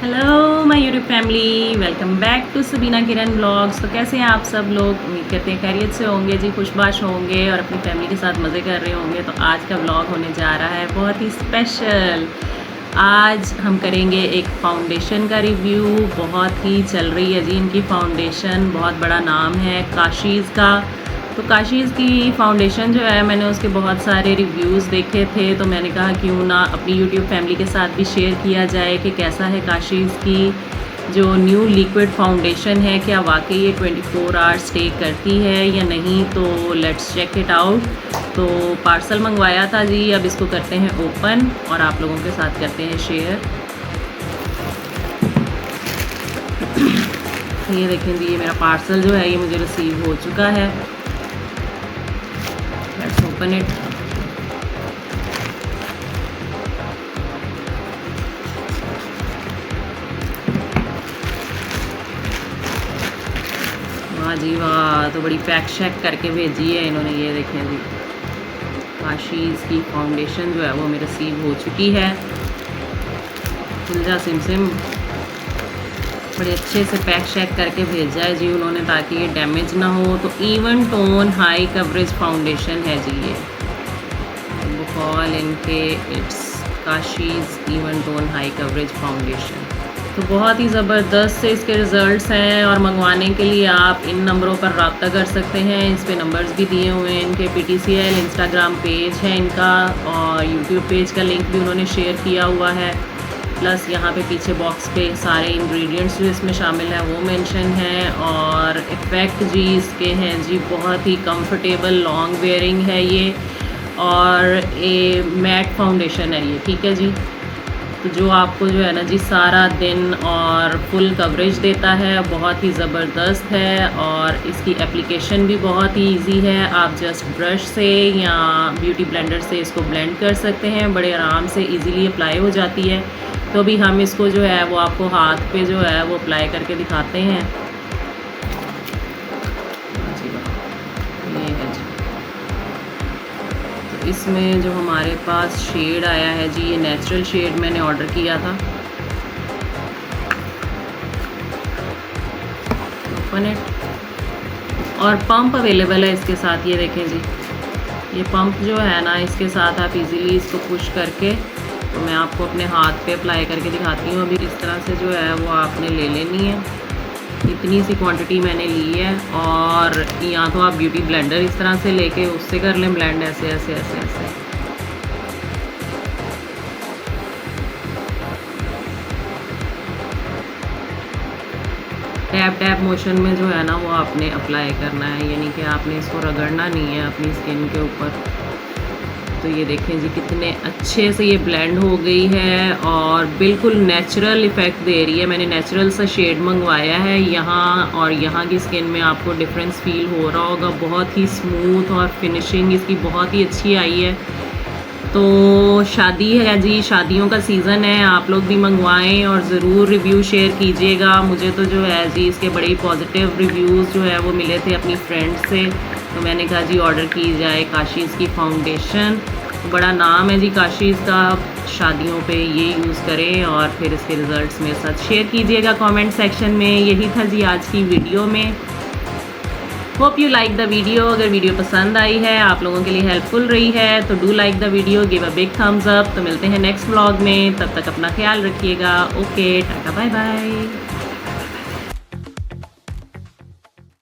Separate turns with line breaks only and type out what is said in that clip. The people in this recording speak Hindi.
Hello my YouTube family, welcome back to Sabina Kiran blogs. तो कैसे हैं आप सब लोग? उम्मीद करते हैं खैरियत से होंगे जी, खुशबाश होंगे और अपनी फैमिली के साथ मज़े कर रहे होंगे। तो आज का ब्लॉग होने जा रहा है बहुत ही स्पेशल। आज हम करेंगे एक फाउंडेशन का रिव्यू। बहुत ही चल रही है जी इनकी फाउंडेशन, बहुत बड़ा नाम है काशीज़ का। तो काशीज़ की फ़ाउंडेशन जो है, मैंने उसके बहुत सारे रिव्यूज़ देखे थे, तो मैंने कहा क्यों ना अपनी यूट्यूब फैमिली के साथ भी शेयर किया जाए कि कैसा है काशीज़ की जो न्यू लिक्विड फाउंडेशन है, क्या वाकई ये 24 आवर्स स्टे करती है या नहीं। तो लेट्स चेक इट आउट। तो पार्सल मंगवाया था जी, अब इसको करते हैं ओपन और आप लोगों के साथ करते हैं शेयर। ये देखें जी, ये मेरा पार्सल जो है ये मुझे रिसीव हो चुका है। Let's open it. वाह जी वाह, तो बड़ी पैक शैक करके भेजी है इन्होंने। ये देखें जी, काशीज़ की फाउंडेशन जो है वो मेरे रिसीव हो चुकी है। खुलजा सिम सिम, बड़े अच्छे से पैक शैक करके भेजा है जी उन्होंने ताकि ये डैमेज ना हो। तो even tone high coverage foundation है जी ये, बुकॉल इनके it's Kashi's even tone high coverage foundation. तो बहुत ही ज़बरदस्त से इसके रिज़ल्ट्स हैं और मंगवाने के लिए आप इन नंबरों पर रब्ता कर सकते हैं। इस पे नंबर्स भी दिए हुए हैं इनके। PTCL इंस्टाग्राम पेज है इनका और यूट्यूब पेज का लिंक भी उन्होंने शेयर किया हुआ है। प्लस यहाँ पे पीछे बॉक्स पे सारे इंग्रेडिएंट्स जो इसमें शामिल हैं वो मेंशन है। और इफ़ेक्ट जी इसके हैं जी बहुत ही कंफर्टेबल, लॉन्ग वेयरिंग है ये और ये मैट फाउंडेशन है ये, ठीक है जी। तो जो आपको जो है ना जी सारा दिन और फुल कवरेज देता है, बहुत ही ज़बरदस्त है। और इसकी एप्लीकेशन भी बहुत ही इजी है। आप जस्ट ब्रश से या ब्यूटी ब्लेंडर से इसको ब्लेंड कर सकते हैं, बड़े आराम से इजीली अप्लाई हो जाती है। तो अभी हम इसको जो है वो आपको हाथ पे जो है वो अप्लाई करके दिखाते हैं। ये है जी, तो इसमें जो हमारे पास शेड आया है जी, ये नेचुरल शेड मैंने ऑर्डर किया था। Open it. और पंप अवेलेबल है इसके साथ, ये देखें जी, ये पंप जो है ना इसके साथ आप इजीली इसको पुश करके, तो मैं आपको अपने हाथ पे अप्लाई करके दिखाती हूँ। अभी इस तरह से जो है वो आपने ले लेनी है, इतनी सी क्वांटिटी मैंने ली है। और या तो आप ब्यूटी ब्लेंडर इस तरह से लेके उससे कर लें ब्लेंड, ऐसे ऐसे ऐसे ऐसे। टैप टैप मोशन में जो है ना वो आपने अप्लाई करना है, यानी कि आपने इसको रगड़ना नहीं है अपनी स्किन के ऊपर। तो ये देखें जी कितने अच्छे से ये ब्लेंड हो गई है और बिल्कुल नेचुरल इफ़ेक्ट दे रही है। मैंने नेचुरल सा शेड मंगवाया है यहाँ, और यहाँ की स्किन में आपको डिफरेंस फील हो रहा होगा। बहुत ही स्मूथ और फिनिशिंग इसकी बहुत ही अच्छी आई है। तो शादी है जी, शादियों का सीज़न है, आप लोग भी मंगवाएं और ज़रूर रिव्यू शेयर कीजिएगा। मुझे तो जो है जी इसके बड़े ही पॉजिटिव रिव्यूज़ जो है वो मिले थे अपनी फ्रेंड से, तो मैंने कहा जी ऑर्डर की जाए काशीज़ की फ़ाउंडेशन। बड़ा नाम है जी काशीज़ का, शादियों पे ये यूज़ करें और फिर इसके रिज़ल्ट्स मेरे साथ शेयर कीजिएगा कमेंट सेक्शन में। यही था जी आज की वीडियो में। Hope you like the video. अगर वीडियो पसंद आई है, आप लोगों के लिए हेल्पफुल रही है, तो do like the video, give a big thumbs up. तो मिलते हैं नेक्स्ट व्लॉग में, तब तक अपना ख्याल रखिएगा। Okay, tata bye bye.